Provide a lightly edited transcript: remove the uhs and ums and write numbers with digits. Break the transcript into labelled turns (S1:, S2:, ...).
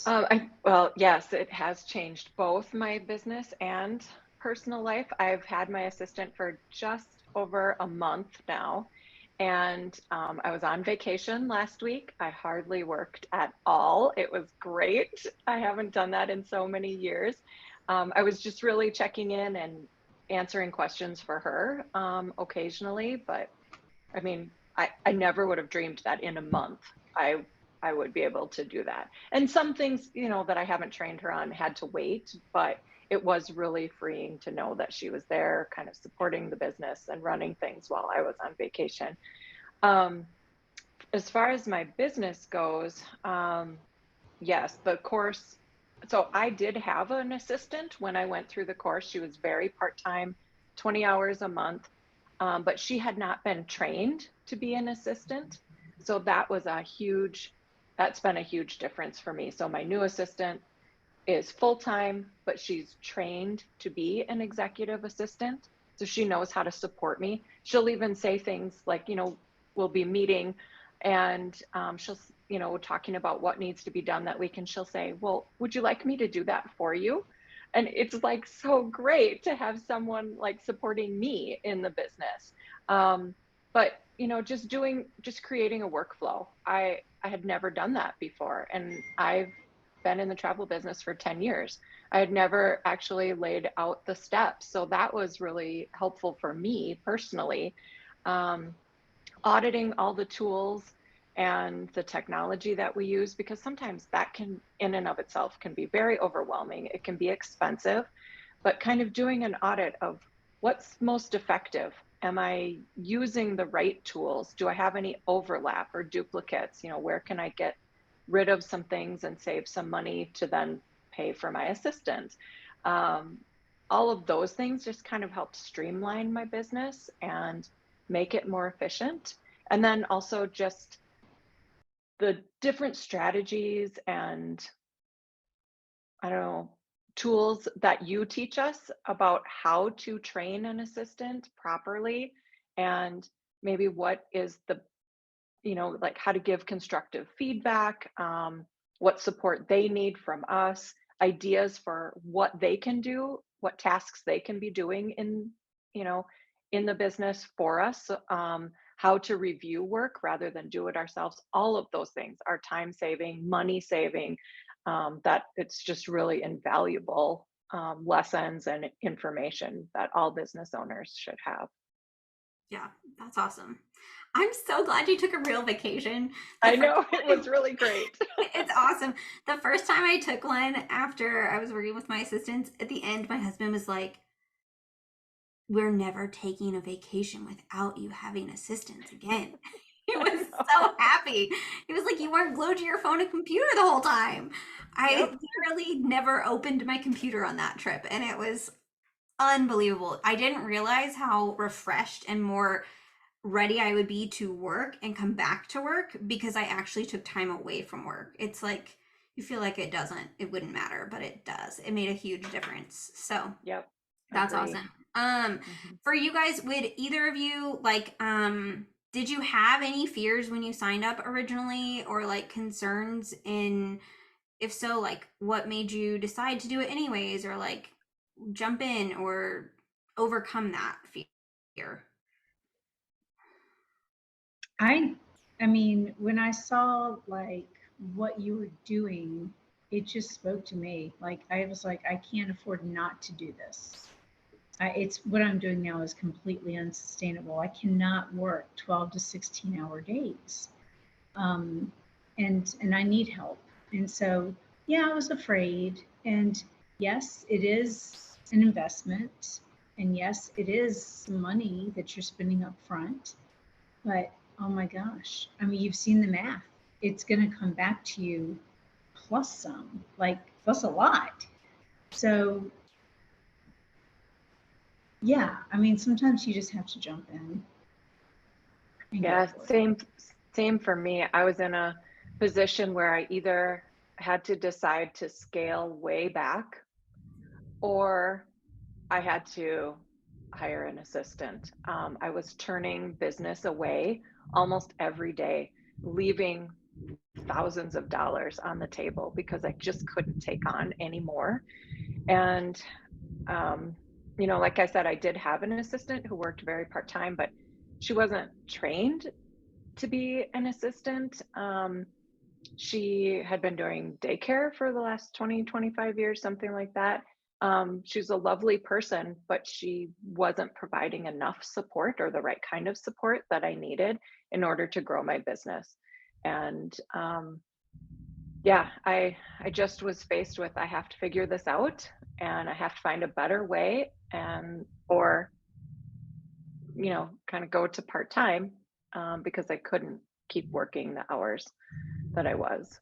S1: Well, yes, it has changed both my business and personal life. I've had my assistant for just over a month now, and I was on vacation last week. I hardly worked at all. It was great. I haven't done that in so many years. I was just really checking in and answering questions for her occasionally, but I mean, I never would have dreamed that in a month I I would be able to do that. And some things, that I haven't trained her on had to wait, but it was really freeing to know that she was there kind of supporting the business and running things while I was on vacation. Um, as far as my business goes, yes, the course. So I did have an assistant when I went through the course. She was very part-time, 20 hours a month, but she had not been trained to be an assistant. So that's been a huge difference for me. So my new assistant is full-time, but she's trained to be an executive assistant. So she knows how to support me. She'll even say things like, we'll be meeting and she'll, talking about what needs to be done that week. And she'll say, well, would you like me to do that for you? And it's like so great to have someone like supporting me in the business. But just creating a workflow. I had never done that before. And I've been in the travel business for 10 years. I had never actually laid out the steps. So that was really helpful for me personally. Um, Auditing all the tools and the technology that we use, because sometimes that can, in and of itself, can be very overwhelming. It can be expensive, but kind of doing an audit of what's most effective. Am I using the right tools? Do I have any overlap or duplicates? Where can I get rid of some things and save some money to then pay for my assistant? Um, all of those things just kind of help streamline my business and make it more efficient. And then also just the different strategies and I don't know, tools that you teach us about how to train an assistant properly and maybe what is like how to give constructive feedback, what support they need from us, ideas for what they can do, what tasks they can be doing you know, in the business for us, how to review work rather than do it ourselves. All of those things are time saving, money saving, that it's just really invaluable lessons and information that all business owners should have.
S2: Yeah, that's awesome. I'm so glad you took a real vacation. The
S1: I
S2: first
S1: know it was
S2: time,
S1: really great.
S2: it's awesome. The first time I took one after I was working with my assistants, at the end, my husband was like, we're never taking a vacation without you having assistants again. He
S1: I
S2: was
S1: know.
S2: so happy. He was like, you weren't glued to your phone and computer the whole time. I
S1: Yep.
S2: literally never opened my computer on that trip, and it was unbelievable. I didn't realize how refreshed and more ready I would be to work and come back to work because I actually took time away from work. It's like you feel like it wouldn't matter, but it does. It made a huge difference. So
S1: Yep.
S2: that's
S1: Agree.
S2: awesome.
S1: Mhm.
S2: For you guys, would either of you did you have any fears when you signed up originally or like concerns in if so, like what made you decide to do it anyways or like jump in or overcome that fear?
S3: I I mean, when I saw like what you were doing, it just spoke to me. Like I was like, I can't afford not to do this. It's what I'm doing now is completely unsustainable. I cannot work 12 to 16-hour days, um, and I need help. And so, yeah, I was afraid. And yes, it is an investment, and yes, it is some money that you're spending up front. But oh my gosh, I mean, you've seen the math. It's going to come back to you plus some, like plus a lot. So, yeah, I mean, sometimes you just have to jump in and go
S1: Yeah,
S3: for it.
S1: same for me. I was in a position where I either had to decide to scale way back or I had to hire an assistant. I was turning business away almost every day, leaving thousands of dollars on the table because I just couldn't take on anymore. And, um, you know, like I said, I did have an assistant who worked very part time, but she wasn't trained to be an assistant. She had been doing daycare for the last 20, 25 years, something like that. She's a lovely person, but she wasn't providing enough support or the right kind of support that I needed in order to grow my business. And yeah, I just was faced with I have to figure this out and I have to find a better way and or you know kind of go to part time because I couldn't keep working the hours that I was.